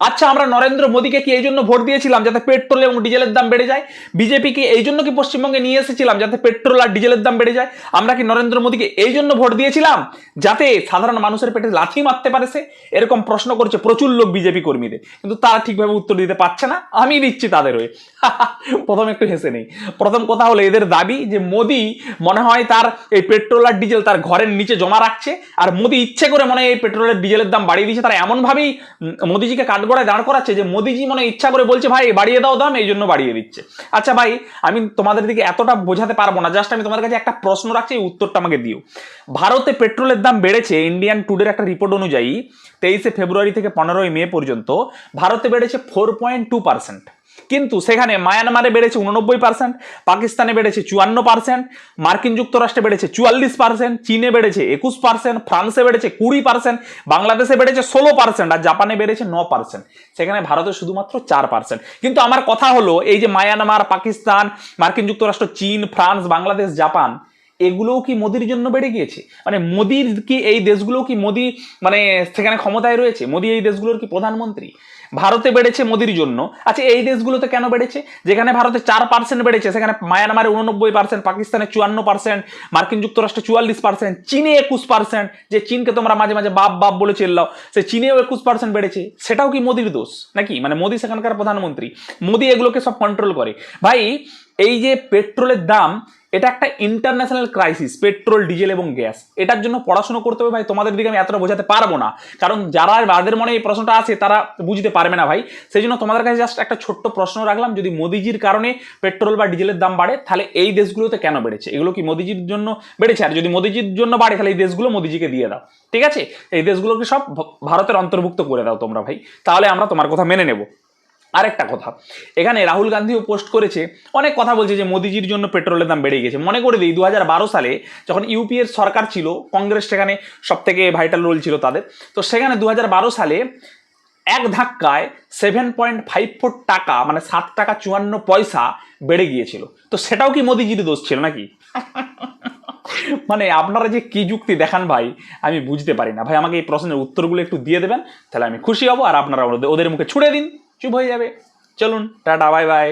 আচ্ছা, আমরা নরেন্দ্র মোদীকে কি এই জন্য ভোট দিয়েছিলাম যাতে পেট্রোল এবং ডিজেলের দাম বেড়ে যায়? বিজেপি কি এই জন্য কি পশ্চিমবঙ্গে নিয়ে এসেছিলাম যাতে পেট্রোল আর ডিজেলের দাম বেড়ে যায়? আমরা কি নরেন্দ্র মোদীকে এই জন্য ভোট দিয়েছিলাম যাতে সাধারণ মানুষের পেটে লাথি মারতে পারে সে? এরকম প্রশ্ন করছে প্রচুর লোক বিজেপি কর্মীদের, কিন্তু তারা ঠিকভাবে উত্তর দিতে পারছে না। আমি দিচ্ছি তাদের হয়ে। প্রথম একটু হেসে নেই। প্রথম কথা হলো এদের দাবি যে মোদী মনে হয় তার এই পেট্রোল আর ডিজেল তার ঘরের নিচে জমা রাখছে, আর মোদী ইচ্ছে করে মনে হয় এই পেট্রোলের ডিজেলের দাম বাড়িয়ে দিচ্ছে। তারা এমন ভাবেই মোদীজিকে কাঠগড়ায় দাঁড় করাচ্ছে যে মোদীজি মনে ইচ্ছা করে বলছে ভাই বাড়িয়ে দাও দাম, এই জন্য বাড়িয়ে দিচ্ছে। আচ্ছা ভাই, আমি তোমাদের দিকে এতটা বোঝাতে পারবো না, জাস্ট আমি তোমাদের কাছে একটা প্রশ্ন রাখছি, এই উত্তরটা আমাকে দিও। ভারতে পেট্রোলের দাম বেড়েছে ইন্ডিয়ান টুডের একটা রিপোর্ট অনুযায়ী 23 ফেব্রুয়ারি থেকে 15 মে পর্যন্ত ভারতে বেড়েছে 4.2%। কিন্তু সেখানে মায়ানমারে বেড়েছে 89%, পাকিস্তানে বেড়েছে 54%, মার্কিন যুক্তরাষ্ট্রে বেড়েছে 44%, চীনে বেড়েছে 21%, ফ্রান্সে বেড়েছে 20%, বাংলাদেশে বেড়েছে 16%, আর জাপানে বেড়েছে 9%। সেখানে ভারতে শুধুমাত্র 4%। কিন্তু আমার কথা হলো এই যে মায়ানমার, পাকিস্তান, মার্কিন যুক্তরাষ্ট্র, চীন, ফ্রান্স, বাংলাদেশ, জাপান, এগুলোও কি মোদির জন্য বেড়ে গিয়েছে? মানে মোদির কি এই দেশগুলো কি মোদি মানে সেখানে ক্ষমতায় রয়েছে? মোদি এই দেশগুলোর কি প্রধানমন্ত্রী? ভারতে বেড়েছে মোদির জন্য। আচ্ছা, এই দেশগুলোতে কেন বেড়েছে? যেখানে ভারতে 4% বেড়েছে সেখানে মায়ানমারে 89%, পাকিস্তানে 54%, মার্কিন যুক্তরাষ্ট্রে 44%, চীনে 21%, যে চীনকে তোমরা মাঝে মাঝে বাপ বাপ বলে চেল্লাও, সে চীনেও 21% বেড়েছে। সেটাও কি মোদির দোষ নাকি? মানে মোদি সেখানকার প্রধানমন্ত্রী, মোদি এগুলোকে সব কন্ট্রোল করে। ভাই, এই যে পেট্রোলের দাম, এটা একটা ইন্টারন্যাশনাল ক্রাইসিস, পেট্রোল, ডিজেল এবং গ্যাস। এটার জন্য পড়াশোনা করতে হবে ভাই। তোমাদের দিকে আমি এতটা বোঝাতে পারবো না, কারণ যারা যাদের মনে এই প্রশ্নটা আছে তারা বুঝতে পারবে না ভাই। সেই জন্য তোমাদের কাছে জাস্ট একটা ছোট্ট প্রশ্ন রাখলাম, যদি মোদিজির কারণে পেট্রোল বা ডিজেলের দাম বাড়ে তাহলে এই দেশগুলোতে কেন বেড়েছে? এগুলো কি মোদিজির জন্য বেড়েছে? আর যদি মোদিজির জন্য বাড়ে তাহলে এই দেশগুলো মোদিজিকে দিয়ে দাও, ঠিক আছে? এই দেশগুলোকে সব ভারতের অন্তর্ভুক্ত করে দাও তোমরা ভাই, তাহলে আমরা তোমার কথা মেনে নেব। আরেকটা কথা, এখানে রাহুল গান্ধীও পোস্ট করেছে, অনেক কথা বলছে যে মোদিজির জন্য পেট্রোলের দাম বেড়ে গেছে। মনে করে দিই 2012 সালে যখন ইউপিএর সরকার ছিল, কংগ্রেস সেখানে সব থেকে ভাইটাল রোল ছিল তাদের, তো সেখানে 2012 সালে এক ধাক্কায় 7.54 টাকা, মানে 7 টাকা 54 পয়সা বেড়ে গিয়েছিল। তো সেটাও কি মোদিজির দোষ ছিল নাকি? মানে আপনারা যে কি যুক্তি দেখান ভাই, আমি বুঝতে পারি না ভাই। আমাকে এই প্রশ্নের উত্তরগুলো একটু দিয়ে দেবেন, তাহলে আমি খুশি হব, আর আপনারা ওদের মুখে ছুড়ে দিন, চুপ হয়ে যাবে। চলুন, টাটা, বাই বাই।